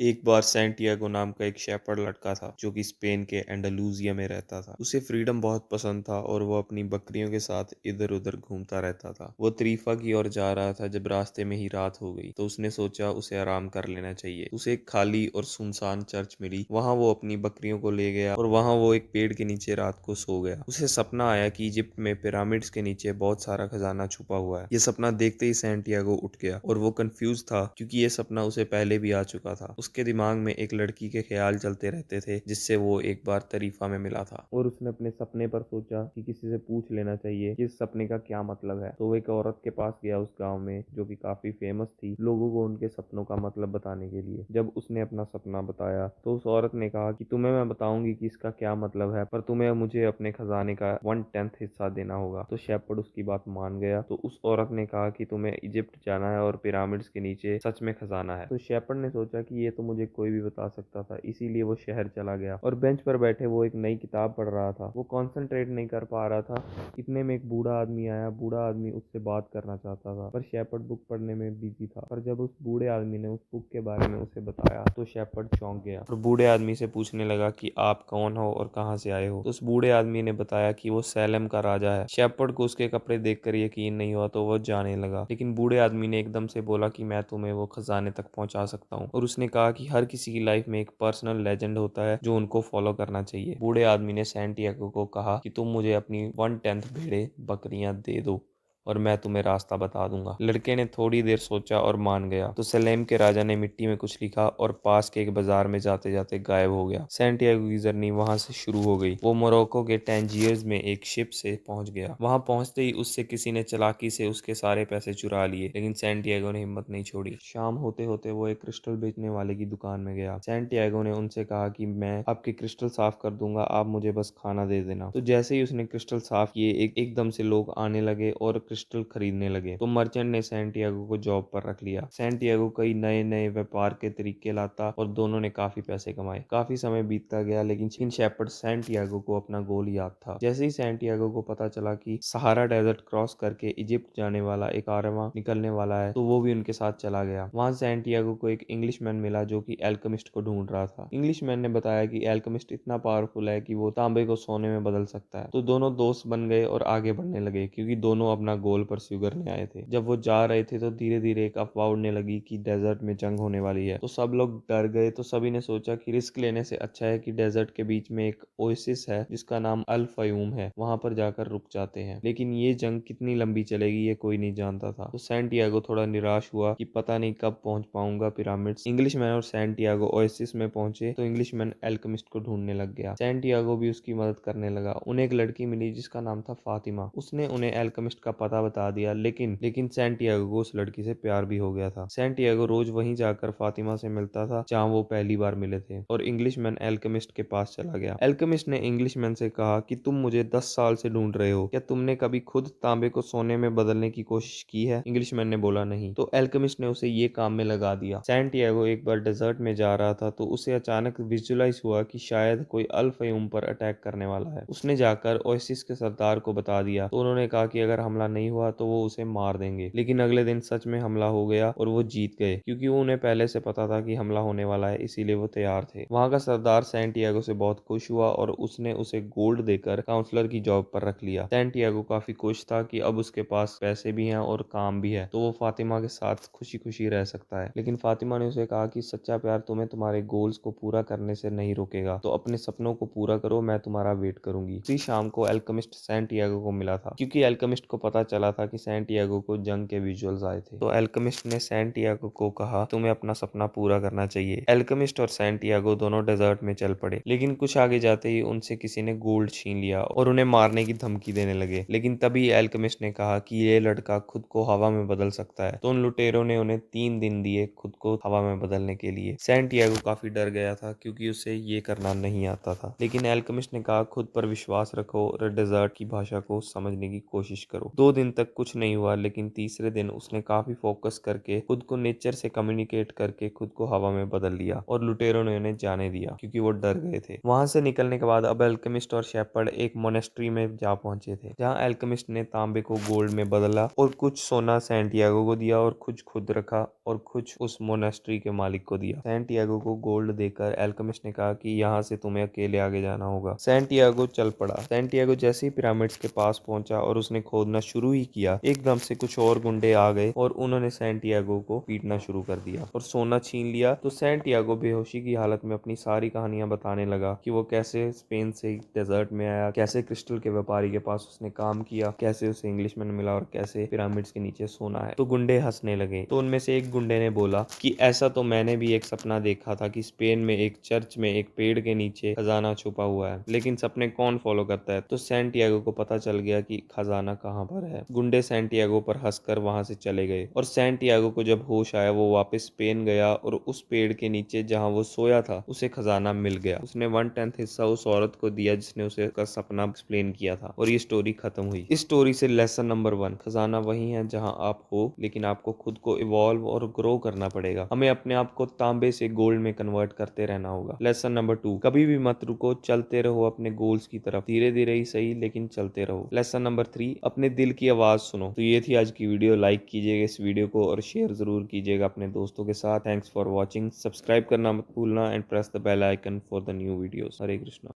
एक बार सैंटियागो नाम का एक शेपर्ड लड़का था जो कि स्पेन के एंडालुसिया में रहता था। उसे फ्रीडम बहुत पसंद था और वो अपनी बकरियों के साथ इधर उधर घूमता रहता था। वो तरीफा की ओर जा रहा था जब रास्ते में ही रात हो गई, तो उसने सोचा उसे आराम कर लेना चाहिए। उसे एक खाली और सुनसान चर्च मिली। वहां वो अपनी बकरियों को ले गया और वहां वो एक पेड़ के नीचे रात को सो गया। उसे सपना आया कि इजिप्ट में पिरामिड्स के नीचे बहुत सारा खजाना छुपा हुआ है। ये सपना देखते ही सैंटियागो उठ गया और वो कंफ्यूज था क्योंकि ये सपना उसे पहले भी आ चुका था। उसके दिमाग में एक लड़की के ख्याल चलते रहते थे जिससे वो एक बार तरीफा में मिला था और उसने अपने सपने पर सोचा कि किसी से पूछ लेना चाहिए कि इस सपने का क्या मतलब है। तो वो एक औरत के पास गया उस गांव में जो कि काफी फेमस थी लोगों को उनके सपनों का मतलब बताने के लिए। जब उसने अपना सपना बताया तो उस औरत ने कहा कि तुम्हें मैं बताऊंगी कि इसका क्या मतलब है, पर तुम्हें मुझे अपने खजाने का 1/10 हिस्सा देना होगा। तो शेपर्ड उसकी बात मान गया। तो उस औरत ने कहा कि तुम्हें इजिप्ट जाना है और पिरामिड्स के नीचे सच में खजाना है। तो शेपर्ड ने सोचा कि ये तो मुझे कोई भी बता सकता था, इसीलिए वो शहर चला गया और बेंच पर बैठे वो एक नई किताब पढ़ रहा था। वो कॉन्सेंट्रेट नहीं कर पा रहा था। इतने में एक बूढ़ा आदमी आया। बूढ़ा आदमी उससे बात करना चाहता था पर शेपर्ड बुक पढ़ने में बिजी था। पर जब उस बूढ़े आदमी ने उस बुक के बारे में उसे बताया तो शेपर्ड चौंक गया और बूढ़े आदमी से पूछने लगा कि आप कौन हो और कहाँ से आए हो। तो उस बूढ़े आदमी ने बताया कि वो सैलम का राजा है। शेपर्ड को उसके कपड़े देखकर यकीन नहीं हुआ तो वो जाने लगा, लेकिन बूढ़े आदमी ने एकदम से बोला कि मैं तुम्हें वो खजाने तक पहुंचा सकता हूँ। और उसने कहा कि हर किसी की लाइफ में एक पर्सनल लेजेंड होता है जो उनको फॉलो करना चाहिए। बूढ़े आदमी ने सैंटियागो को कहा कि तुम मुझे अपनी 1/10 भेड़े बकरियां दे दो और मैं तुम्हें रास्ता बता दूंगा। लड़के ने थोड़ी देर सोचा और मान गया। तो सलेम के राजा ने मिट्टी में कुछ लिखा और पास के एक बाजार में जाते जाते गायब हो गया। सैंटियागो की जर्नी वहां से शुरू हो गई। वो मोरक्को के टैंजियर्स में एक शिप से पहुंच गया। वहां पहुंचते ही उससे किसी ने चालाकी से उसके सारे पैसे चुरा लिए, लेकिन सैंटियागो ने हिम्मत नहीं छोड़ी। शाम होते होते वो एक क्रिस्टल बेचने वाले की दुकान में गया। सैंटियागो ने उनसे कहा कि मैं आपके क्रिस्टल साफ कर दूंगा, आप मुझे बस खाना दे देना। तो जैसे ही उसने क्रिस्टल साफ किए एकदम से लोग आने लगे और क्रिस्टल खरीदने लगे। तो मर्चेंट ने सैंटियागो को जॉब पर रख लिया। सैंटियागो कई नए नए व्यापार के तरीके लाता और दोनों ने काफी पैसे कमाए। काफी समय बीतता गया लेकिन शेपर्ड सैंटियागो को अपना गोल याद था। जैसे ही सैंटियागो को पता चला कि सहारा डेजर्ट क्रॉस करके इजिप्ट जाने वाला एक कारवां निकलने वाला है तो वो भी उनके साथ चला गया। वहां सैंटियागो को एक इंग्लिशमैन मिला जो कि एल्केमिस्ट को ढूंढ रहा था। इंग्लिशमैन ने बताया कि एल्केमिस्ट इतना पावरफुल है कि वो तांबे को सोने में बदल सकता है। तो दोनों दोस्त बन गए और आगे बढ़ने लगे क्योंकि दोनों अपना गोल परस्यू करने आए थे। जब वो जा रहे थे तो धीरे धीरे एक अफवाह उड़ने लगी कि डेजर्ट में जंग होने वाली है। तो सब लोग डर गए। तो सभी ने सोचा कि रिस्क लेने से अच्छा है कि डेजर्ट के बीच में एक ओएसिस है जिसका नाम अल फयूम है, वहां पर जाकर रुक जाते हैं। लेकिन ये जंग कितनी लंबी चलेगी ये कोई नहीं जानता था। तो सैंटियागो थोड़ा निराश हुआ कि पता नहीं कब पहुंच पाऊंगा पिरामिड्स। इंग्लिशमैन और सैंटियागो ओएसिस में पहुंचे तो इंग्लिशमैन एल्केमिस्ट को ढूंढने लग गया। सैंटियागो भी उसकी मदद करने लगा। उन्हें एक लड़की मिली जिसका नाम था फातिमा। उसने उन्हें एल्केमिस्ट का पता बता दिया, लेकिन लेकिन सैंटियागो को उस लड़की से प्यार भी हो गया था। सैंटियागो रोज वहीं जाकर फातिमा से मिलता था जहाँ वो पहली बार मिले थे और इंग्लिशमैन एल्केमिस्ट के पास चला गया। एल्केमिस्ट ने इंग्लिशमैन से कहा कि तुम मुझे 10 साल से ढूंढ रहे हो, क्या तुमने कभी खुद तांबे को सोने में बदलने की कोशिश की है? इंग्लिशमैन ने बोला नहीं। तो एल्केमिस्ट ने उसे ये काम में लगा दिया। सैंटियागो एक बार डेजर्ट में जा रहा था तो उसे अचानक विजुअलाइज हुआ कि शायद कोई अल फयूम पर अटैक करने वाला है। उसने जाकर ओएसिस के सरदार को बता दिया तो उन्होंने कहा कि अगर हमला नहीं हुआ तो वो उसे मार देंगे। लेकिन अगले दिन सच में हमला हो गया और वो जीत गए क्योंकि वो उन्हें पहले से पता था कि हमला होने वाला है, इसीलिए वो तैयार थे। वहां का सरदार सैंटियागो से बहुत खुश हुआ और उसने उसे गोल्ड देकर काउंसलर की जॉब पर रख लिया। सैंटियागो काफी खुश था कि अब उसके पास पैसे भी हैं और काम भी है तो वो फातिमा के साथ खुशी खुशी रह सकता है। लेकिन फातिमा ने उसे कहा कि सच्चा प्यार तुम्हें तुम्हारे गोल्स को पूरा करने से नहीं रोकेगा, तो अपने सपनों को पूरा करो, मैं तुम्हारा वेट करूंगी। उसी शाम को एल्केमिस्ट सैंटियागो को मिला था क्योंकि एल्केमिस्ट को पता चला था कि सैंटियागो को जंग के विजुअल्स आए थे। तो एल्केमिस्ट ने सैंटियागो को कहा तुम्हें अपना सपना पूरा करना चाहिए। एल्केमिस्ट और सैंटियागो दोनों डेजर्ट में चल पड़े, लेकिन कुछ आगे जाते ही उनसे किसी ने गोल्ड छीन लिया और उन्हें मारने की धमकी देने लगे। लेकिन तभी एल्केमिस्ट ने कहा कि ये लड़का खुद को हवा में बदल सकता है। तो उन लुटेरों ने उन्हें 3 दिन दिए खुद को हवा में बदलने के लिए। सैंटियागो काफी डर गया था क्योंकि उसे ये करना नहीं आता था, लेकिन एल्केमिस्ट ने कहा खुद पर विश्वास रखो और डेजर्ट की भाषा को समझने की कोशिश करो। दिन तक कुछ नहीं हुआ, लेकिन तीसरे दिन उसने काफी फोकस करके खुद को नेचर से कम्युनिकेट करके खुद को हवा में बदल लिया और लुटेरों ने उन्हें जाने दिया क्योंकि वो डर गए थे। वहां से निकलने के बाद अब एल्केमिस्ट और शेपर्ड एक मोनेस्ट्री में जा पहुंचे थे, जहां एल्केमिस्ट ने तांबे को गोल्ड में बदला और कुछ सोना सैंटियागो को दिया और कुछ खुद रखा और कुछ उस मोनेस्ट्री के मालिक को दिया। सैंटियागो को गोल्ड देकर एल्केमिस्ट ने कहा कि यहाँ से तुम्हें अकेले आगे जाना होगा। सैंटियागो चल पड़ा। सैंटियागो जैसे ही पिरामिड्स के पास पहुंचा और उसने खोदना शुरू ही किया, एकदम से कुछ और गुंडे आ गए और उन्होंने सैंटियागो को पीटना शुरू कर दिया और सोना छीन लिया। तो सैंटियागो बेहोशी की हालत में अपनी सारी कहानियां बताने लगा कि वो कैसे स्पेन से डेजर्ट में आया, कैसे क्रिस्टल के व्यापारी के पास उसने काम किया, कैसे उसे इंग्लिशमैन मिला और कैसे पिरामिड्स के नीचे सोना है। तो गुंडे हंसने लगे। तो उनमें से एक गुंडे ने बोला कि ऐसा तो मैंने भी एक सपना देखा था कि स्पेन में एक चर्च में एक पेड़ के नीचे खजाना छुपा हुआ है, लेकिन सपने कौन फॉलो करता है। तो सैंटियागो को पता चल गया कि खजाना कहाँ पर है। गुंडे सैंटियागो पर हंसकर वहां से चले गए और सैंटियागो को जब होश आया वो वापस स्पेन गया और उस पेड़ के नीचे जहाँ वो सोया था उसे खजाना मिल गया। उसने 1/10 हिस्सा उस औरत को दिया जिसने उसे का सपना एक्सप्लेन किया था और ये स्टोरी खत्म हुई। इस स्टोरी से लेसन नंबर 1, खजाना वही है जहाँ आप हो, लेकिन आपको खुद को इवॉल्व और ग्रो करना पड़ेगा। हमें अपने आप को तांबे से गोल्ड में कन्वर्ट करते रहना होगा। लेसन नंबर 2, कभी भी मत रुको, चलते रहो अपने गोल्स की तरफ, धीरे धीरे ही सही लेकिन चलते रहो। लेसन नंबर 3, अपने दिल की आवाज सुनो। तो ये थी आज की वीडियो। लाइक कीजिएगा इस वीडियो को और शेयर जरूर कीजिएगा अपने दोस्तों के साथ। Thanks for watching. सब्सक्राइब करना मत भूलना and press the bell icon for the new videos. Hare Krishna.